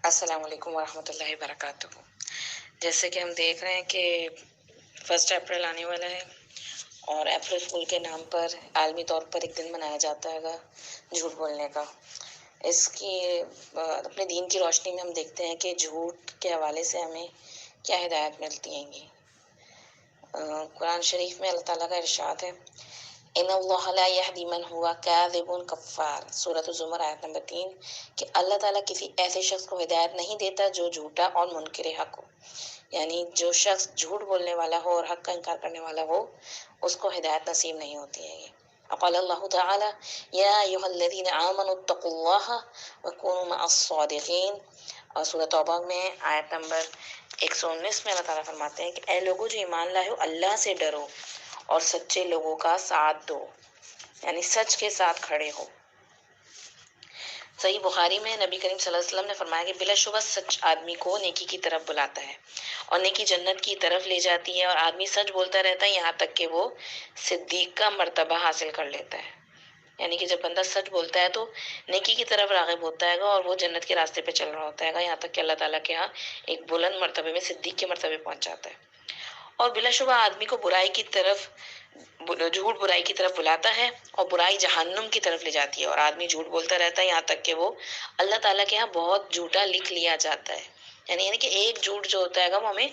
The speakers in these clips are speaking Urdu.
السلام علیکم ورحمۃ اللہ وبرکاتہ۔ جیسے کہ ہم دیکھ رہے ہیں کہ 1 اپریل آنے والا ہے اور اپریل فول کے نام پر عالمی طور پر ایک دن منایا جاتا ہے گا جھوٹ بولنے کا۔ اس کی اپنے دین کی روشنی میں ہم دیکھتے ہیں کہ جھوٹ کے حوالے سے ہمیں کیا ہدایت ملتی ہیں گی۔ قرآن شریف میں اللہ تعالیٰ کا ارشاد ہے، ان اللہ لا یہدی من ہوا کاذب کفار، سورۃ الزمر آیت نمبر 3، کہ اللہ تعالیٰ کسی ایسے شخص کو ہدایت نہیں دیتا جو جھوٹا اور منکر حق ہو، یعنی جو شخص جھوٹ بولنے والا ہو اور حق کا انکار کرنے والا ہو اس کو ہدایت نصیب نہیں ہوتی ہے۔ قال اللہ تعالی یا ایھا الذین آمنوا اتقوا اللہ وکونوا مع الصادقین، اور سورۃ توبہ میں آیت نمبر 119 میں اللہ تعالیٰ فرماتے ہیں کہ اے لوگوں جو ایمان لائے ہو، اللہ سے ڈرو اور سچے لوگوں کا ساتھ دو، یعنی سچ کے ساتھ کھڑے ہو۔ صحیح بخاری میں نبی کریم صلی اللہ علیہ وسلم نے فرمایا کہ بلا شبہ سچ آدمی کو نیکی کی طرف بلاتا ہے اور نیکی جنت کی طرف لے جاتی ہے، اور آدمی سچ بولتا رہتا ہے یہاں تک کہ وہ صدیق کا مرتبہ حاصل کر لیتا ہے۔ یعنی کہ جب بندہ سچ بولتا ہے تو نیکی کی طرف راغب ہوتا ہے گا اور وہ جنت کے راستے پہ چل رہا ہوتا ہے گا، یہاں تک کہ اللہ تعالیٰ کے ہاں ایک بلند مرتبے میں صدیق کے مرتبے پہنچ جاتا ہے۔ اور بلا شبہ آدمی کو جھوٹ برائی کی طرف بلاتا ہے اور برائی جہنم کی طرف لے جاتی ہے، اور آدمی جھوٹ بولتا رہتا ہے یہاں تک کہ وہ اللہ تعالیٰ کے ہاں بہت جھوٹا لکھ لیا جاتا ہے۔ یعنی کہ ایک جھوٹ جو ہوتا ہے گا وہ ہمیں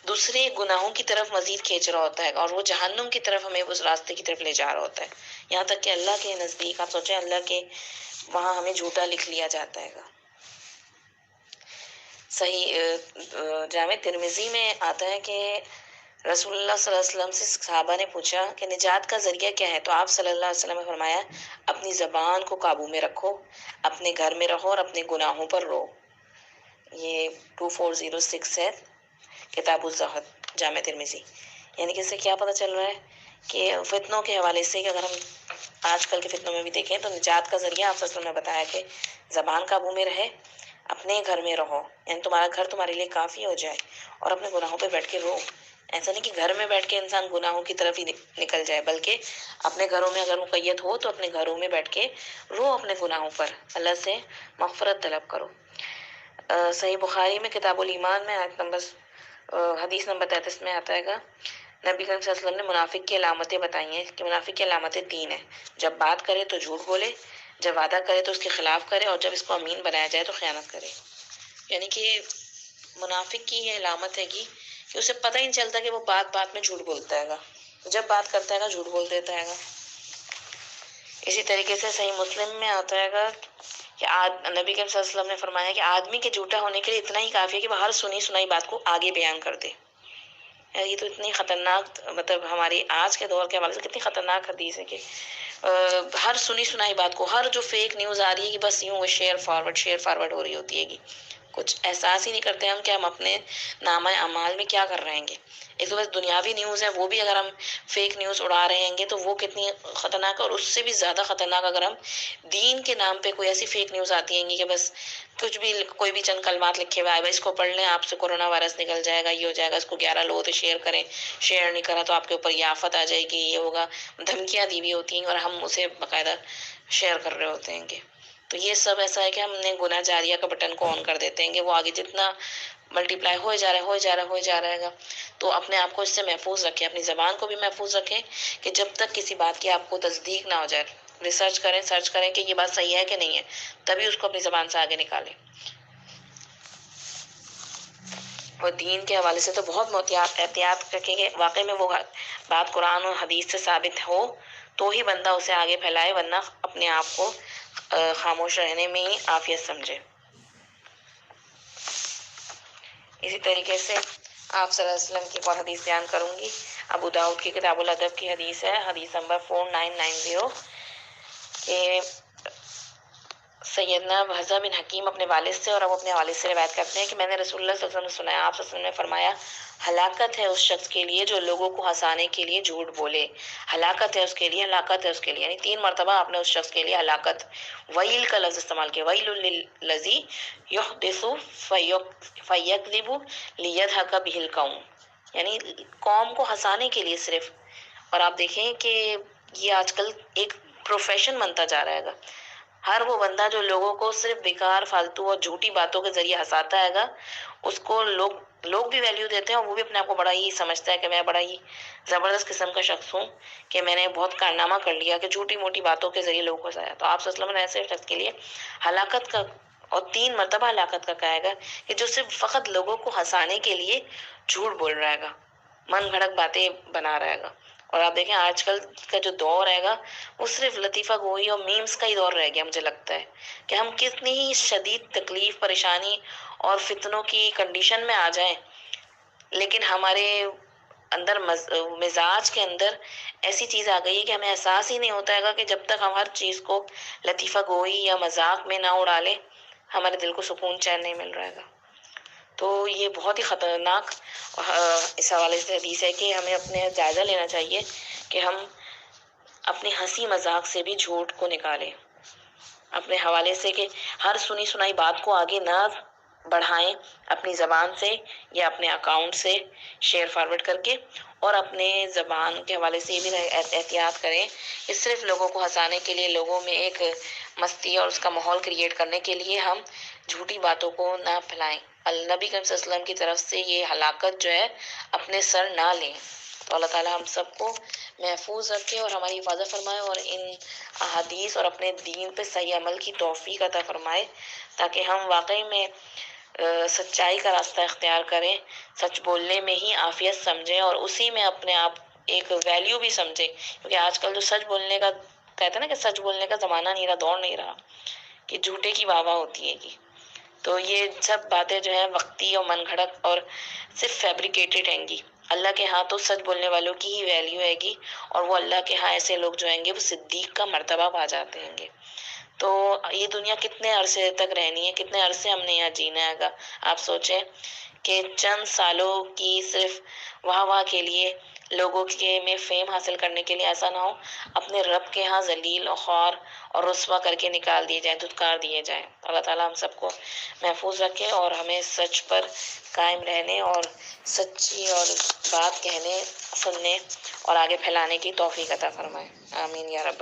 دوسرے گناہوں کی طرف مزید کھینچ رہا ہوتا ہے اور وہ جہنم کی طرف ہمیں اس راستے کی طرف لے جا رہا ہوتا ہے، یہاں تک کہ اللہ کے نزدیک آپ سوچیں اللہ کے وہاں ہمیں جھوٹا لکھ لیا جاتا ہے گا۔ صحیح جامع ترمذی میں آتا ہے کہ رسول اللہ صلی اللہ علیہ وسلم سے صحابہ نے پوچھا کہ نجات کا ذریعہ کیا ہے، تو آپ صلی اللہ علیہ وسلم نے فرمایا اپنی زبان کو قابو میں رکھو، اپنے گھر میں رہو اور اپنے گناہوں پر رو۔ یہ 2406 ہے، کتاب الزہد، جامع ترمذی۔ یعنی کہ اس سے کیا پتہ چل رہا ہے کہ فتنوں کے حوالے سے کہ اگر ہم آج کل کے فتنوں میں بھی دیکھیں تو نجات کا ذریعہ آپ صلی اللہ علیہ وسلم نے بتایا کہ زبان قابو میں رہے، اپنے گھر میں رہو، یعنی تمہارا گھر تمہارے لیے کافی ہو جائے، اور اپنے گناہوں پہ بیٹھ کے رو۔ ایسا نہیں کہ گھر میں بیٹھ کے انسان گناہوں کی طرف ہی نکل جائے، بلکہ اپنے گھروں میں اگر مقید ہو تو اپنے گھروں میں بیٹھ کے رو، اپنے گناہوں پر اللہ سے مغفرت طلب کرو۔ صحیح بخاری میں کتاب الایمان میں حدیث نمبر 33 میں آتا ہے گا، نبی کریم صلی اللہ علیہ وسلم نے منافق کی علامتیں بتائی ہیں کہ منافق کی علامتیں 3 ہیں، جب بات کرے تو جھوٹ بولے، جب وعدہ کرے تو اس کے خلاف کرے، اور جب اس کو امین بنایا جائے تو خیانت کرے۔ یعنی کہ منافق کی یہ علامت ہے کہ اسے پتہ ہی نہیں چلتا کہ وہ بات بات میں جھوٹ بولتا ہے گا، جب بات کرتا ہے گا جھوٹ بول دیتا ہے گا۔ اسی طریقے سے صحیح مسلم میں آتا ہے گا کہ نبی کریم صلی اللہ علیہ وسلم نے فرمایا کہ آدمی کے جھوٹا ہونے کے لیے اتنا ہی کافی ہے کہ وہ ہر سنی سنائی بات کو آگے بیان کر دے۔ یہ تو اتنی خطرناک، مطلب ہماری آج کے دور کے حوالے سے کتنی خطرناک حدیث ہے کہ ہر سنی سنائی بات کو، ہر جو فیک نیوز آ رہی ہے کہ بس یوں وہ شیئر فارورڈ ہو رہی ہوتی ہے گی، کچھ احساس ہی نہیں کرتے ہم کہ ہم اپنے نامہ اعمال میں کیا کر رہے ہیں گے۔ ایک تو بس دنیاوی نیوز ہے، وہ بھی اگر ہم فیک نیوز اڑا رہے ہیں گے تو وہ کتنی خطرناک ہے، اور اس سے بھی زیادہ خطرناک اگر ہم دین کے نام پہ کوئی ایسی فیک نیوز آتی ہیں گی کہ بس کچھ بھی، کوئی بھی چند کلمات لکھے ہوئے آئے بھائی اس کو پڑھ لیں آپ سے کورونا وائرس نکل جائے گا، یہ ہو جائے گا، اس کو 11 لوگوں سے شیئر کریں، شیئر نہیں کرا تو آپ کے اوپر یہ آفت آ جائے گی، یہ ہوگا، دھمکیاں دی ہوئی ہوتی ہیں اور ہم اسے باقاعدہ شیئر کر رہے ہوتے ہیں گے۔ تو یہ سب ایسا ہے کہ ہم نے گناہ جاریہ کا بٹن کو آن کر دیتے ہیں کہ وہ آگے جتنا ملٹی پلائی ہوئے جا رہا ہے گا۔ تو اپنے آپ کو اس سے محفوظ رکھیں، اپنی زبان کو بھی محفوظ رکھیں کہ جب تک کسی بات کی آپ کو تصدیق نہ ہو جائے، ریسرچ کریں کہ یہ بات صحیح ہے کہ نہیں ہے، تبھی اس کو اپنی زبان سے آگے نکالیں۔ اور دین کے حوالے سے تو بہت احتیاط رکھیں کہ واقعی میں وہ بات قرآن اور حدیث سے ثابت ہو تو ہی بندہ اسے آگے پھیلائے، ورنہ اپنے آپ کو خاموش رہنے میں ہی عافیت سمجھے۔ اسی طریقے سے آپ صلی اللہ علیہ وسلم کی ایک اور حدیث بیان کروں گی، ابو داؤد کی کتاب الادب کی حدیث ہے، حدیث نمبر 4990، کہ سیدنا بہزہ بن حکیم اپنے والد سے اور اب اپنے والد سے روایت کرتے ہیں کہ میں نے رسول اللہ صلی اللہ علیہ وسلم سے سنایا، آپ صلی اللہ علیہ وسلم نے فرمایا ہلاکت ہے اس شخص کے لیے جو لوگوں کو ہنسانے کے لیے جھوٹ بولے، ہلاکت ہے اس کے لیے، ہلاکت ہے اس کے لیے، یعنی 3 مرتبہ آپ نے اس شخص کے لیے ہلاکت، ویل کا لفظ استعمال کیا، ویل للذی یحدث فیکذب لیضحک بہ القوم، یعنی قوم کو ہنسانے کے لیے صرف۔ اور آپ دیکھیں کہ یہ آج کل ایک پروفیشن بنتا جا رہا ہے گا، ہر وہ بندہ جو لوگوں کو صرف بیکار فالتو اور جھوٹی باتوں کے ذریعے ہنساتا ہے گا، اس کو لوگ بھی ویلیو دیتے ہیں، اور وہ بھی اپنے آپ کو بڑا ہی سمجھتا ہے کہ میں بڑا ہی زبردست قسم کا شخص ہوں، کہ میں نے بہت کارنامہ کر لیا، کہ جھوٹی موٹی باتوں کے ذریعے لوگوں کو ہنسایا۔ تو آپ صلی اللہ علیہ وسلم نے ایسے شخص کے لیے ہلاکت کا اور 3 مرتبہ ہلاکت کا کہا گا، کہ جو صرف فقط لوگوں کو ہنسانے کے لیے جھوٹ بول رہا گا، من گھڑت باتیں بنا رہے گا۔ اور آپ دیکھیں آج کل کا جو دور ہے گا، وہ صرف لطیفہ گوئی اور میمز کا ہی دور رہ گیا، مجھے لگتا ہے کہ ہم کتنی ہی شدید تکلیف، پریشانی اور فتنوں کی کنڈیشن میں آ جائیں، لیکن ہمارے اندر مزاج کے اندر ایسی چیز آ گئی ہے کہ ہمیں احساس ہی نہیں ہوتا ہے کہ جب تک ہم ہر چیز کو لطیفہ گوئی یا مذاق میں نہ اڑا لیں، ہمارے دل کو سکون چین نہیں مل رہا ہے۔ تو یہ بہت ہی خطرناک اس حوالے سے حدیث ہے کہ ہمیں اپنے جائزہ لینا چاہیے کہ ہم اپنی ہنسی مذاق سے بھی جھوٹ کو نکالیں اپنے حوالے سے، کہ ہر سنی سنائی بات کو آگے نہ بڑھائیں اپنی زبان سے یا اپنے اکاؤنٹ سے شیئر فارورڈ کر کے، اور اپنے زبان کے حوالے سے یہ بھی احتیاط کریں کہ صرف لوگوں کو ہنسانے کے لیے، لوگوں میں ایک مستی اور اس کا ماحول کریٹ کرنے کے لیے ہم جھوٹی باتوں کو نہ پھیلائیں۔ نبی کریم صلی اللہ علیہ وسلم کی طرف سے یہ ہلاکت جو ہے اپنے سر نہ لیں۔ تو اللہ تعالیٰ ہم سب کو محفوظ رکھے اور ہماری حفاظت فرمائے، اور ان احادیث اور اپنے دین پہ صحیح عمل کی توفیق عطا فرمائے، تاکہ ہم واقعی میں سچائی کا راستہ اختیار کریں، سچ بولنے میں ہی عافیت سمجھیں، اور اسی میں اپنے آپ ایک ویلیو بھی سمجھیں، کیونکہ آج کل جو سچ بولنے کا کہتے ہیں نا کہ سچ بولنے کا زمانہ نہیں رہا، دور نہیں رہا، کہ جھوٹے کی واہ واہ ہوتی ہے گی۔ تو یہ سب باتیں جو ہیں وقتی اور من گھڑت اور صرف فیبریکیٹڈ ہیں گی۔ اللہ کے ہاں تو سچ بولنے والوں کی ہی ویلیو ہے گی، اور وہ اللہ کے ہاں ایسے لوگ جو ہیں گے وہ صدیق کا مرتبہ پا جاتے ہیں گے۔ تو یہ دنیا کتنے عرصے تک رہنی ہے، کتنے عرصے ہم نے یہاں جینا ہے گا۔ آپ سوچیں کہ چند سالوں کی صرف واہ واہ کے لیے، لوگوں کے میں فیم حاصل کرنے کے لیے ایسا نہ ہو اپنے رب کے ہاں ذلیل اور خوار اور رسوا کر کے نکال دیے جائیں، دھتکار دیے جائیں۔ اللہ تعالیٰ ہم سب کو محفوظ رکھے اور ہمیں سچ پر قائم رہنے اور سچی اور بات کہنے، سننے اور آگے پھیلانے کی توفیق عطا فرمائے۔ آمین یا رب۔